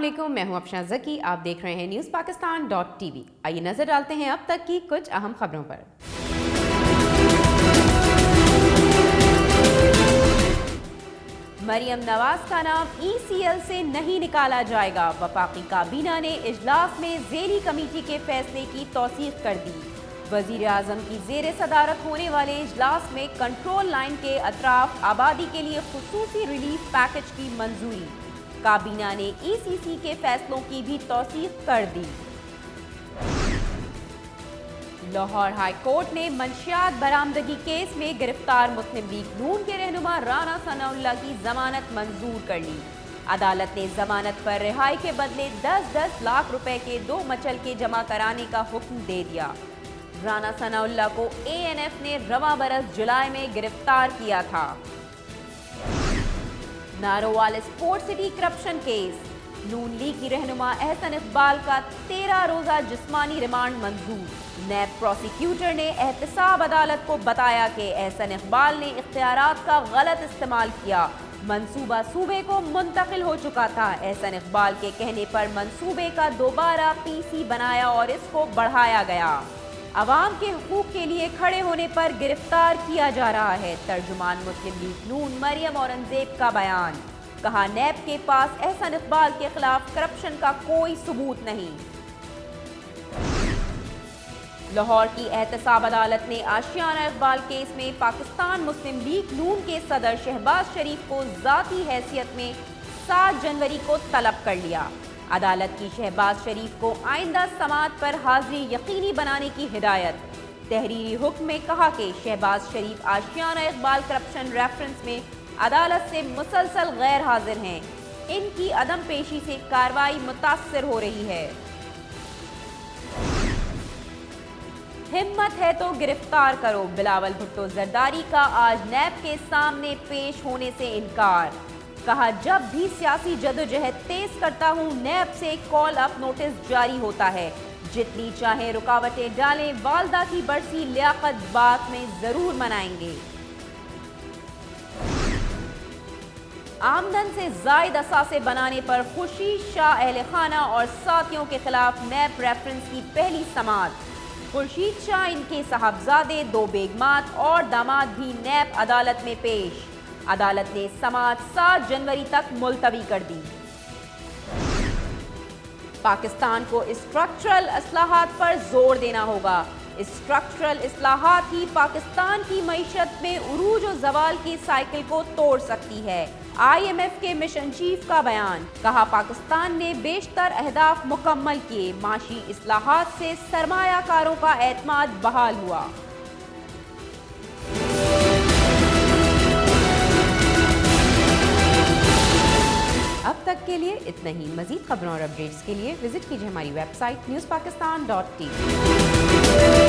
علیکم، میں ہوں افشاں ذکی، آپ دیکھ رہے ہیں نیوز پاکستان .tv۔ آئیے نظر ڈالتے ہیں اب تک کی کچھ اہم خبروں پر۔ مریم نواز کا نام ECL سے نہیں نکالا جائے گا، وفاقی کابینہ نے اجلاس میں ذیلی کمیٹی کے فیصلے کی توثیق کر دی۔ وزیر اعظم کی زیر صدارت ہونے والے اجلاس میں کنٹرول لائن کے اطراف آبادی کے لیے خصوصی ریلیف پیکج کی منظوری، کابینہ نے ECC کے فیصلوں کی بھی توثیق کر دی۔ لاہور ہائی کورٹ نے منشیات برآمدگی کیس میں گرفتار مسلم لیگ نون کے رہنما رانا ثناء اللہ کی ضمانت منظور کر لی۔ عدالت نے ضمانت پر رہائی کے بدلے 10 لاکھ روپے کے 2 مچلکے جمع کرانے کا حکم دے دیا۔ رانا ثناء اللہ کو ANF نے رواں برس جولائی میں گرفتار کیا تھا۔ Narowal sport city corruption case, Noon league کی رہنما احسن اقبال کا 13 روزہ جسمانی ریمانڈ منظور۔ نیب پروسیکیوٹر نے احتساب عدالت کو بتایا کہ احسن اقبال نے اختیارات کا غلط استعمال کیا، منصوبہ صوبے کو منتقل ہو چکا تھا۔ احسن اقبال کے کہنے پر منصوبے کا دوبارہ PC بنایا اور اس کو بڑھایا گیا۔ عوام کے حقوق کے لیے کھڑے ہونے پر گرفتار کیا جا رہا ہے، ترجمان مسلم لیگ نون مریم اورنگزیب کا بیان، کہا نیب کے پاس احسن اقبال کے خلاف کرپشن کا کوئی ثبوت نہیں۔ لاہور کی احتساب عدالت نے آشیانہ اقبال کیس میں پاکستان مسلم لیگ نون کے صدر شہباز شریف کو ذاتی حیثیت میں 7 جنوری کو طلب کر لیا۔ عدالت کی شہباز شریف کو آئندہ سماعت پر حاضری یقینی بنانے کی ہدایت۔ تحریری حکم میں کہا کہ شہباز شریف آشیانہ اقبال کرپشن ریفرنس میں عدالت سے مسلسل غیر حاضر ہیں، ان کی عدم پیشی سے کارروائی متاثر ہو رہی ہے۔ ہمت ہے تو گرفتار کرو، بلاول بھٹو زرداری کا آج نیب کے سامنے پیش ہونے سے انکار، کہا جب بھی سیاسی جدوجہد تیز کرتا ہوں نیب سے کال اپ نوٹس جاری ہوتا ہے، جتنی چاہیں رکاوٹیں ڈالیں، والدہ کی برسی لیاقت بات میں ضرور منائیں گے۔ آمدن سے زائد اثاثے بنانے پر خورشید شاہ اہل خانہ اور ساتھیوں کے خلاف نیب ریفرنس کی پہلی سماعت۔ خورشید شاہ، ان کے صاحبزادے، 2 بیگمات اور داماد بھی نیب عدالت میں پیش۔ عدالت نے سماعت 7 جنوری تک ملتوی کر دی۔ پاکستان کو اسٹرکچرل اصلاحات پر زور دینا ہوگا، اسٹرکچرل اصلاحات ہی پاکستان کی معیشت میں عروج و زوال کی سائیکل کو توڑ سکتی ہے۔ IMF کے مشن چیف کا بیان، کہا پاکستان نے بیشتر اہداف مکمل کیے، معاشی اصلاحات سے سرمایہ کاروں کا اعتماد بحال ہوا۔ اب تک کے لیے اتنا ہی، مزید خبروں اور اپڈیٹس کے لیے وزٹ کیجیے ہماری ویب سائٹ newspakistan.tv۔